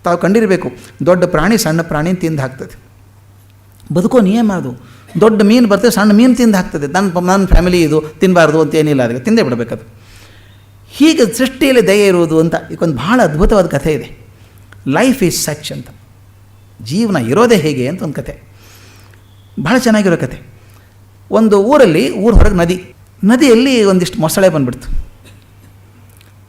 ತಾವು ಕಂಡಿರಬೇಕು, ದೊಡ್ಡ ಪ್ರಾಣಿ ಸಣ್ಣ ಪ್ರಾಣಿನ ತಿಂದು ಹಾಕ್ತದೆ. ಬದುಕೋ ನಿಯಮ ಅದು. ದೊಡ್ಡ ಮೀನು ಬರ್ತದೆ, ಸಣ್ಣ ಮೀನು ತಿಂದು ಹಾಕ್ತದೆ. ನನ್ನ ಫ್ಯಾಮಿಲಿ ಇದು ತಿನ್ನಬಾರ್ದು ಅಂತ ಏನಿಲ್ಲ, ಅದಕ್ಕೆ ತಿಂದೇ ಬಿಡಬೇಕದು. ಹೀಗೆ ಸೃಷ್ಟಿಯಲ್ಲಿ ದಯೆ ಇರುವುದು ಅಂತ ಇದಕ್ಕೊಂದು ಭಾಳ ಅದ್ಭುತವಾದ ಕಥೆ ಇದೆ. ಲೈಫ್ ಈಸ್ ಸಚ್ ಅಂತ, ಜೀವನ ಇರೋದೇ ಹೇಗೆ ಅಂತ ಒಂದು ಕತೆ, ಭಾಳ ಚೆನ್ನಾಗಿರೋ ಕತೆ. ಒಂದು ಊರಲ್ಲಿ, ಹೊರಗೆ ನದಿಯಲ್ಲಿ ಒಂದಿಷ್ಟು ಮೊಸಳೆ ಬಂದುಬಿಡ್ತು.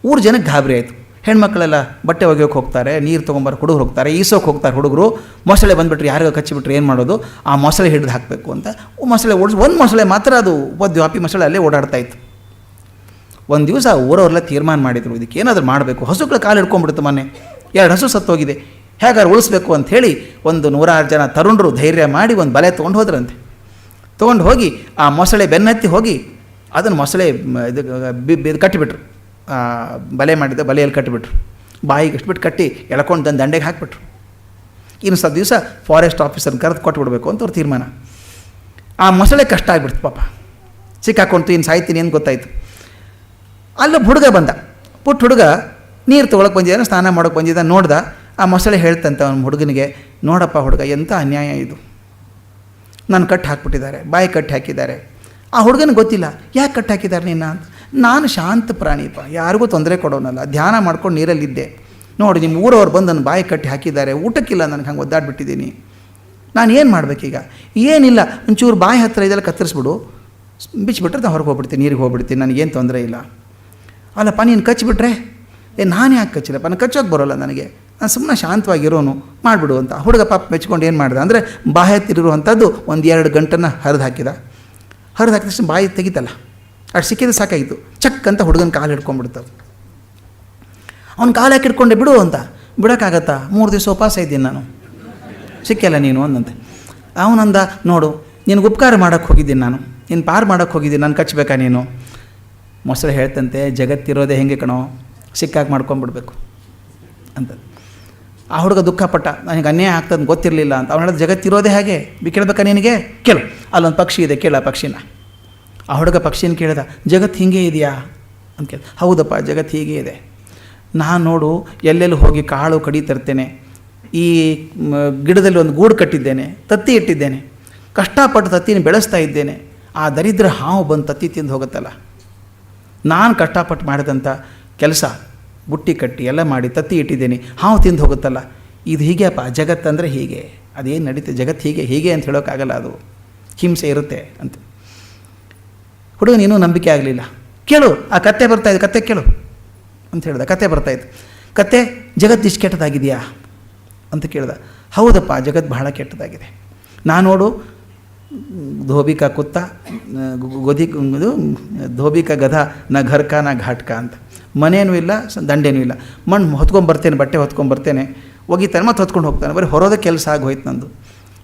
ಊರು ಜನಕ್ಕೆ ಗಾಬರಿ ಆಯಿತು. ಹೆಣ್ಮಕ್ಳೆಲ್ಲ ಬಟ್ಟೆ ಒಗೆಯೋಕೆ ಹೋಗ್ತಾರೆ, ನೀರು ತೊಗೊಂಬಾರ ಹುಡುಗರು ಹೋಗ್ತಾರೆ, ಈಸೋಕೆ ಹೋಗ್ತಾರೆ ಹುಡುಗರು. ಮೊಸಳೆ ಬಂದುಬಿಟ್ರೆ ಯಾರಿಗೋ ಕಚ್ಚಿಬಿಟ್ರೆ ಏನು ಮಾಡೋದು? ಆ ಮೊಸಳೆ ಹಿಡಿದು ಹಾಕಬೇಕು ಅಂತ ಮೊಸಳೆ ಒಂದು ಮೊಸಳೆ ಮಾತ್ರ, ಅದು ದ್ವಾಪಿ ಮೊಸಳೆ ಅಲ್ಲೇ ಓಡಾಡ್ತಾ ಇತ್ತು. ಒಂದು ದಿವಸ ಊರವರೆಲ್ಲ ತೀರ್ಮಾನ ಮಾಡಿದರು, ಇದಕ್ಕೆ ಏನಾದರೂ ಮಾಡಬೇಕು. ಹಸುಗಳ ಕಾಲು ಹಿಡ್ಕೊಂಡ್ಬಿಡ್ತು. ಮೊನ್ನೆ 2 ಹಸು ಸತ್ತೋಗಿದೆ, ಹೇಗಾರು ಉಳಿಸ್ಬೇಕು ಅಂಥೇಳಿ ಒಂದು 100 ಜನ ತರುಣರು ಧೈರ್ಯ ಮಾಡಿ ಒಂದು ಬಲೆ ತೊಗೊಂಡು ಹೋದ್ರಂತೆ. ತೊಗೊಂಡು ಹೋಗಿ ಆ ಮೊಸಳೆ ಬೆನ್ನತ್ತಿ ಹೋಗಿ ಅದನ್ನು ಮೊಸಳೆ ಇದು ಕಟ್ಟಿಬಿಟ್ರು. ಬಲೆಯಲ್ಲಿ ಕಟ್ಟಿಬಿಟ್ರು. ಬಾಯಿಗೆ ಅಷ್ಟುಬಿಟ್ಟು ಕಟ್ಟಿ ಎಳ್ಕೊಂಡು ತಂದು ದಂಡೆಗೆ ಹಾಕಿಬಿಟ್ರು. ಇನ್ನು ಸ್ವಲ್ಪ ದಿವಸ ಫಾರೆಸ್ಟ್ ಆಫೀಸರ್ನ ಕರೆದು ಕೊಟ್ಬಿಡ್ಬೇಕು ಅಂತ ಅವ್ರ ತೀರ್ಮಾನ. ಆ ಮೊಸಳೆ ಕಷ್ಟ ಆಗಿಬಿಡ್ತು ಪಾಪ, ಸಿಕ್ಕಾಕೊಂತು, ಇನ್ನು ಸಾಯ್ತೀನಿ ಅಂತ ಗೊತ್ತಾಯಿತು. ಅಲ್ಲೊಬ್ಬ ಹುಡುಗ ಬಂದ, ಪುಟ್ಟ ಹುಡುಗ ನೀರು ತೊಗೊಳಕ್ಕೆ ಬಂದಿದ್ದಾನೆ, ಸ್ನಾನ ಮಾಡೋಕ್ಕೆ ಬಂದಿದ್ದ. ನೋಡ್ದ, ಆ ಮೊಸಳೆ ಹೇಳ್ತಂತೆ ಅವನ ಹುಡುಗನಿಗೆ, ನೋಡಪ್ಪ ಹುಡುಗ, ಎಂಥ ಅನ್ಯಾಯ ಇದು, ನಾನು ಕಟ್ಟಿ ಹಾಕ್ಬಿಟ್ಟಿದ್ದಾರೆ, ಬಾಯಿ ಕಟ್ಟಿ ಹಾಕಿದ್ದಾರೆ. ಆ ಹುಡುಗನಿಗೆ ಗೊತ್ತಿಲ್ಲ, ಯಾಕೆ ಕಟ್ಟಿ ಹಾಕಿದ್ದಾರೆ ನಿನ್ನ ಅಂತ. ನಾನು ಶಾಂತ ಪ್ರಾಣಿಪ್ಪ, ಯಾರಿಗೂ ತೊಂದರೆ ಕೊಡೋನಲ್ಲ, ಧ್ಯಾನ ಮಾಡ್ಕೊಂಡು ನೀರಲ್ಲಿದ್ದೆ. ನೋಡಿ ನಿಮ್ಮ ಊರವ್ರು ಬಂದು ನನ್ನ ಬಾಯಿ ಕಟ್ಟಿ ಹಾಕಿದ್ದಾರೆ, ಊಟಕ್ಕಿಲ್ಲ, ನನಗೆ ಹಂಗೆ ಒದ್ದಾಡ್ಬಿಟ್ಟಿದ್ದೀನಿ, ನಾನು ಏನು ಮಾಡಬೇಕೀಗ? ಏನಿಲ್ಲ, ಒಂಚೂರು ಬಾಯಿ ಹತ್ತಿರ ಇದೆಲ್ಲ ಕತ್ತರಿಸ್ಬಿಡು, ಬಿಚ್ಚಿಬಿಟ್ರೆ ನಾನು ಹೊರಗೆ ಹೋಗ್ಬಿಡ್ತೀನಿ, ನೀರಿಗೆ ಹೋಗ್ಬಿಡ್ತೀನಿ, ನನಗೇನು ತೊಂದರೆ ಇಲ್ಲ. ಅಲ್ಲಪ್ಪ ನೀನು ಕಚ್ಚಿಬಿಟ್ರೆ, ನಾನು ಯಾಕೆ ಕಚ್ಚಿಲ್ಲಪ್ಪ, ನಾನು ಕಚ್ಚೋಕೆ ಬರೋಲ್ಲ ನನಗೆ, ನಾನು ಸುಮ್ಮನೆ ಶಾಂತವಾಗಿರೋನು, ಮಾಡಿಬಿಡು ಅಂತ. ಹುಡುಗ ಪಾಪ ಮೆಚ್ಕೊಂಡು ಏನು ಮಾಡಿದ ಅಂದರೆ, ಬಾಯಿ ಹತ್ತಿರುವಂಥದ್ದು 1-2 ಗಂಟನ್ನು ಹರಿದು ಹಾಕಿದ ತಕ್ಷಣ ಬಾಯಿ ತೆಗಿತಲ್ಲ, ಅಷ್ಟು ಸಿಕ್ಕಿದ್ರೆ ಸಾಕಾಗಿತ್ತು. ಚಕ್ ಅಂತ ಹುಡುಗನ ಕಾಲು ಹಿಡ್ಕೊಂಡ್ಬಿಡ್ತವೆ. ಅವ್ನ ಕಾಲು ಹಾಕಿ ಹಿಡ್ಕೊಂಡೆ ಬಿಡು ಅಂತ. ಬಿಡೋಕ್ಕಾಗತ್ತಾ? 3 ದಿವಸ ಉಪವಾಸ ಇದ್ದೀನಿ ನಾನು, ಸಿಕ್ಕಿಲ್ಲ ನೀನು ಅಂದಂತೆ. ಅವನಂದ, ನೋಡು ನಿನಗೆ ಉಪಕಾರ ಮಾಡೋಕ್ಕೆ ಹೋಗಿದ್ದೀನಿ ನಾನು, ನೀನು ಪಾರು ಮಾಡೋಕ್ಕೆ ಹೋಗಿದ್ದೀನಿ, ನಾನು ಕಚ್ಚಬೇಕಾ ನೀನು? ಮೊಸಳೆ ಹೇಳ್ತಂತೆ, ಜಗತ್ತಿರೋದೇ ಹೆಂಗೆ ಕಣೋ, ಸಿಕ್ಕಾಗಿ ಮಾಡ್ಕೊಂಬಿಡ್ಬೇಕು ಅಂತ. ಆ ಹುಡುಗ ದುಃಖಪಟ್ಟ, ನನಗೆ ಅನ್ಯಾಯ ಆಗ್ತದೆ ಗೊತ್ತಿರಲಿಲ್ಲ ಅಂತ. ಅವನು ಹೇಳಿದ, ಜಗತ್ತಿರೋದೇ ಹಾಗೆ, ಕೇಳಬೇಕಾ ನಿನಗೆ? ಕೇಳು, ಅಲ್ಲೊಂದು ಪಕ್ಷಿ ಇದೆ, ಕೇಳ ಪಕ್ಷಿನ. ಆ ಹುಡುಗ ಪಕ್ಷಿನ ಕೇಳಿದ, ಜಗತ್ತು ಹೀಗೆ ಇದೆಯಾ ಅಂತ ಕೇಳಿದ. ಹೌದಪ್ಪ, ಜಗತ್ತು ಹೀಗೆ ಇದೆ. ನಾನು ನೋಡು ಎಲ್ಲೆಲ್ಲಿ ಹೋಗಿ ಕಾಳು ಕಡಿ ತರ್ತೇನೆ, ಈ ಗಿಡದಲ್ಲಿ ಒಂದು ಗೂಡು ಕಟ್ಟಿದ್ದೇನೆ, ತತ್ತಿ ಇಟ್ಟಿದ್ದೇನೆ, ಕಷ್ಟಪಟ್ಟು ತತ್ತಿನ ಬೆಳೆಸ್ತಾ ಇದ್ದೇನೆ. ಆ ದರಿದ್ರ ಹಾವು ಬಂದು ತತ್ತಿ ತಿಂದು ಹೋಗುತ್ತಲ್ಲ, ನಾನು ಕಷ್ಟಪಟ್ಟು ಮಾಡಿದಂಥ ಕೆಲಸ, ಬುಟ್ಟಿ ಕಟ್ಟಿ ಎಲ್ಲ ಮಾಡಿ ತತ್ತಿ ಇಟ್ಟಿದ್ದೀನಿ, ಹಾವು ತಿಂದು ಹೋಗುತ್ತಲ್ಲ, ಇದು ಹೀಗೆಪ್ಪ ಜಗತ್ತಂದರೆ ಹೀಗೆ, ಅದೇನು ನಡೀತದೆ, ಜಗತ್ತು ಹೀಗೆ ಅಂತ ಹೇಳೋಕ್ಕಾಗಲ್ಲ, ಅದು ಹಿಂಸೆ ಇರುತ್ತೆ ಅಂತ. ಹುಡುಗನೇನೂ ನಂಬಿಕೆ ಆಗಲಿಲ್ಲ. ಕೇಳು, ಆ ಕತ್ತೆ ಬರ್ತಾಯಿದ್ದು, ಕತ್ತೆ ಕೇಳು ಅಂತ ಹೇಳ್ದ. ಕತ್ತೆ ಬರ್ತಾಯಿತ್ತು. ಕತ್ತೆ, ಜಗತ್ತು ಇಷ್ಟು ಕೆಟ್ಟದಾಗಿದೆಯಾ ಅಂತ ಕೇಳ್ದ. ಹೌದಪ್ಪ, ಜಗತ್ತು ಬಹಳ ಕೆಟ್ಟದಾಗಿದೆ. ನಾನು ನೋಡು, ಧೋಬಿಕಾ ಕುತ್ತ ಇದು ಧೋಬಿಕಾ ಗಧ ನ ಘರ್ಕ ನ ಘಾಟ್ಕ ಅಂತ, ಮನೇನೂ ಇಲ್ಲ, ದಂಡೇನೂ ಇಲ್ಲ. ಮಣ್ಣು ಹೊತ್ಕೊಂಬರ್ತೇನೆ, ಬಟ್ಟೆ ಹೊತ್ಕೊಂಬರ್ತೇನೆ, ಒಗಿತಾನೆ, ಮತ್ತೆ ಹೊತ್ಕೊಂಡು ಹೋಗ್ತಾನೆ. ಬರೀ ಹೊರೋದೇ ಕೆಲಸ ಆಗೋಯ್ತು ನಂದು.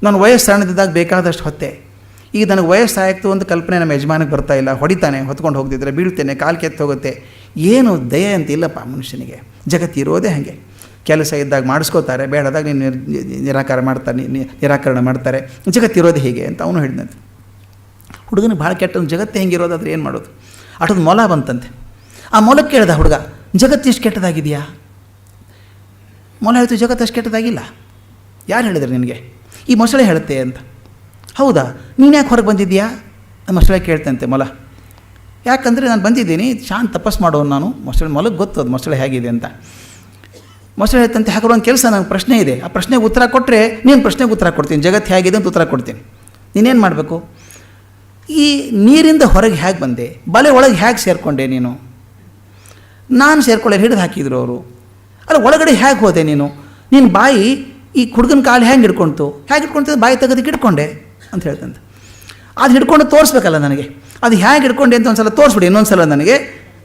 ನಾನು ವಯಸ್ಸು ಸಣ್ಣದಿದ್ದಾಗ ಬೇಕಾದಷ್ಟು ಹೊತ್ತೆ. ಈಗ ನನಗೆ ವಯಸ್ಸಾಯ್ತು ಅಂತ ಕಲ್ಪನೆ ನಮ್ಮ ಯಜಮಾನಿಗೆ ಬರ್ತಾಯಿಲ್ಲ. ಹೊಡಿತಾನೆ, ಹೊತ್ಕೊಂಡು ಹೋಗ್ದಿದ್ರೆ ಬೀಳ್ತೇನೆ, ಕಾಲು ಕೆತ್ತು ಹೋಗುತ್ತೆ. ಏನು ದಯೆ ಅಂತ ಇಲ್ಲಪ್ಪ ಮನುಷ್ಯನಿಗೆ. ಜಗತ್ತಿರೋದೇ ಹಾಗೆ. ಕೆಲಸ ಇದ್ದಾಗ ಮಾಡಿಸ್ಕೋತಾರೆ, ಬೇಡದಾಗ ನಿರಾಕರಣೆ ಮಾಡ್ತಾರೆ. ಜಗತ್ತಿರೋದು ಹೀಗೆ ಅಂತ ಅವನು ಹೇಳಿದಂತೆ. ಹುಡುಗನಿಗೆ ಭಾಳ ಕೆಟ್ಟ, ಜಗತ್ತು ಹೆಂಗಿರೋದಾದ್ರೆ ಏನು ಮಾಡೋದು? ಅಷ್ಟೊಂದು ಮೊಲ ಬಂತಂತೆ. ಆ ಮೊಲಕ್ಕೆ ಕೇಳಿದ ಹುಡುಗ, ಜಗತ್ತು ಇಷ್ಟು ಕೆಟ್ಟದಾಗಿದೆಯಾ? ಮೊಲ ಹೇಳ್ತು, ಜಗತ್ತು ಅಷ್ಟು ಕೆಟ್ಟದಾಗಿಲ್ಲ. ಯಾರು ಹೇಳಿದ್ರು ನಿನಗೆ? ಈ ಮೊಸಳೆ ಹೇಳುತ್ತೆ ಅಂತ. ಹೌದಾ, ನೀನು ಯಾಕೆ ಹೊರಗೆ ಬಂದಿದ್ದೀಯಾ? ಮೊಸಳೆ ಕೇಳ್ತಂತೆ ಮೊಲ. ಯಾಕಂದರೆ ನಾನು ಬಂದಿದ್ದೀನಿ, ಶಾಂತ ತಪಸ್ ಮಾಡೋನು ನಾನು. ಮೊಲಕ್ಕೆ ಗೊತ್ತು ಅದು ಮೊಸಳೆ ಹೇಗಿದೆ ಅಂತ. ಮೊಸಳೆ ಹೇಳ್ತಂತೆ, ಹಾಗಾದ್ರೆ ಒಂದು ಕೆಲಸ, ನನಗೆ ಪ್ರಶ್ನೆ ಇದೆ, ಆ ಪ್ರಶ್ನೆಗೆ ಉತ್ತರ ಕೊಟ್ಟರೆ ನೀನು ಪ್ರಶ್ನೆಗೆ ಉತ್ತರ ಕೊಡ್ತೀನಿ, ಜಗತ್ತು ಹೇಗಿದೆ ಅಂತ ಉತ್ತರ ಕೊಡ್ತೀನಿ. ನೀನೇನು ಮಾಡಬೇಕು? ಈ ನೀರಿಂದ ಹೊರಗೆ ಹೇಗೆ ಬಂದೆ, ಬಲೆ ಒಳಗೆ ಹೇಗೆ ಸೇರಿಕೊಂಡೆ ನೀನು? ನಾನು ಸೇರ್ಕೊಳ್ಳೆ, ಹಿಡಿದು ಹಾಕಿದ್ರು ಅವರು. ಅಲ್ಲ, ಒಳಗಡೆ ಹೇಗೆ ಹೋದೆ ನೀನು? ನಿನ್ನ ಬಾಯಿ ಈ ಹುಡುಗನ ಕಾಲು ಹೇಗೆ ಹಿಡ್ಕೊಳ್ತು? ಹೇಗೆ ಹಿಡ್ಕೊಳ್ತಿದ್ದೆ? ಬಾಯಿ ತೆಗೆದಕ್ಕೆ ಹಿಡ್ಕೊಂಡೆ ಅಂತ ಹೇಳ್ತಂತೆ. ಅದು ಹಿಡ್ಕೊಂಡು ತೋರಿಸ್ಬೇಕಲ್ಲ ನನಗೆ, ಅದು ಹೇಗೆ ಹಿಡ್ಕೊಂಡೆ ಅಂತ ಒಂದು ಸಲ ತೋರಿಸ್ಬಿಡಿ, ಇನ್ನೊಂದು ಸಲ ನನಗೆ,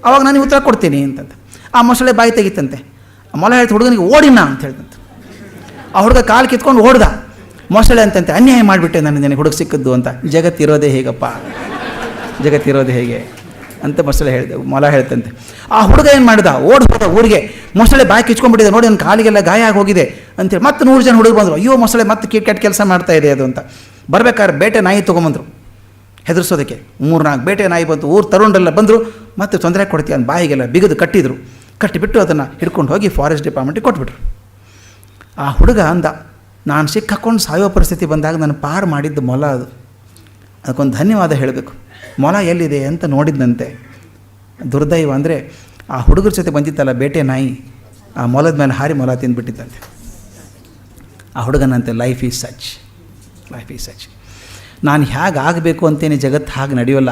ಆವಾಗ ನಾನು ಉತ್ತರ ಕೊಡ್ತೀನಿ ಅಂತಂತ. ಆ ಮೊಸಳೆ ಬಾಯಿ ತೆಗಿತಂತೆ. ಮೊಲ ಹೇಳ್ತು ಹುಡುಗನಿಗೆ, ಓಡಿನ ಅಂತ ಹೇಳ್ತಂತೆ. ಆ ಹುಡುಗ ಕಾಲು ಕಿತ್ಕೊಂಡು ಓಡ್ದ. ಮೊಸಳೆ ಅಂತಂತೆ, ಅನ್ಯಾಯ ಮಾಡಿಬಿಟ್ಟೆ ನನಗೆ ಹುಡುಗ ಸಿಕ್ಕಿದ್ದು ಅಂತ. ಜಗತ್ತಿರೋದೇ ಹೇಗಪ್ಪ, ಜಗತ್ತಿರೋದೇ ಹೇಗೆ ಅಂತ ಮೊಲ ಹೇಳ್ತಂತೆ. ಆ ಹುಡುಗ ಏನು ಮಾಡಿದ, ಓಡ್ಬೋದ ಊರಿಗೆ. ಮೊಸಳೆ ಬಾಯಿ ಕಿಚ್ಕೊಂಡ್ಬಿಟ್ಟಿದೆ, ನೋಡಿ ನನ್ನ ಕಾಲಿಗೆಲ್ಲ ಗಾಯ ಆಗೋಗಿದೆ ಅಂತೇಳಿ. ಮತ್ತೆ 100 ಜನ ಹುಡುಗರು ಬಂದರು. ಅಯ್ಯೋ, ಮೊಸಳೆ ಮತ್ತೆ ಕೆಟ್ಟ ಕೆಲಸ ಮಾಡ್ತಾ ಇದೆ ಅದು ಅಂತ. ಬರ್ಬೇಕಾದ್ರೆ ಬೇಟೆ ನಾಯಿ ತೊಗೊಂಬಂದರು ಹೆದರ್ಸೋದಕ್ಕೆ. 3-4 ಬೇಟೆ ನಾಯಿ ಬಂತು. ಊರು ತರುಣರೆಲ್ಲ ಬಂದರು. ಮತ್ತೆ ತೊಂದರೆ ಕೊಡ್ತೀಯ ಅಂತ ಬಾಯಿಗೆಲ್ಲ ಬಿಗಿದು ಕಟ್ಟಿದರು. ಕಟ್ಟಿಬಿಟ್ಟು ಅದನ್ನು ಹಿಡ್ಕೊಂಡು ಹೋಗಿ ಫಾರೆಸ್ಟ್ ಡಿಪಾರ್ಟ್ಮೆಂಟಿಗೆ ಕೊಟ್ಬಿಟ್ರು. ಆ ಹುಡುಗ ಅಂದ, ನಾನು ಸಿಕ್ಕಾಕೊಂಡು ಸಾಯೋ ಪರಿಸ್ಥಿತಿ ಬಂದಾಗ ನಾನು ಪಾರು ಮಾಡಿದ್ದು ಮೊಲ ಅದು, ಅದಕ್ಕೊಂದು ಧನ್ಯವಾದ ಹೇಳಬೇಕು. ಮೊಲ ಎಲ್ಲಿದೆ ಅಂತ ನೋಡಿದ್ದಂತೆ. ದುರ್ದೈವ ಅಂದರೆ ಆ ಹುಡುಗರ ಜೊತೆ ಬಂದಿತ್ತಲ್ಲ ಬೇಟೆ ನಾಯಿ, ಆ ಮೊಲದ ಮೇಲೆ ಹಾರಿ ಮೊಲ ತಿಂದುಬಿಟ್ಟಿತ್ತಂತೆ. ಆ ಹುಡುಗನಂತೆ life is such, life is such. ನಾನು ಹೇಗೆ ಆಗಬೇಕು ಅಂತೇನೆ ಜಗತ್ತು ಹಾಗೆ ನಡೆಯೋಲ್ಲ,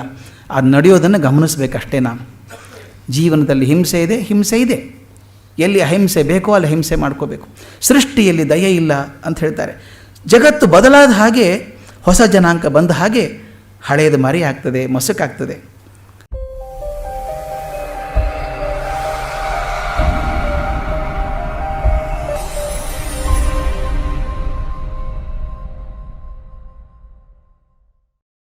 ಅದು ನಡೆಯೋದನ್ನು ಗಮನಿಸಬೇಕಷ್ಟೇ. ನಾನು ಜೀವನದಲ್ಲಿ ಹಿಂಸೆ ಇದೆ, ಹಿಂಸೆ ಇದೆ. ಎಲ್ಲಿ ಅಹಿಂಸೆ ಬೇಕೋ ಅಲ್ಲಿ ಹಿಂಸೆ ಮಾಡ್ಕೋಬೇಕು. ಸೃಷ್ಟಿಯಲ್ಲಿ ದಯೆ ಇಲ್ಲ ಅಂತ ಹೇಳ್ತಾರೆ. ಜಗತ್ತು ಬದಲಾದ ಹಾಗೆ, ಹೊಸ ಜನಾಂಗ ಬಂದ ಹಾಗೆ ಹಳೆಯದು ಮರಿ ಆಗ್ತದೆ, ಮಸಕಾಗ್ತದೆ.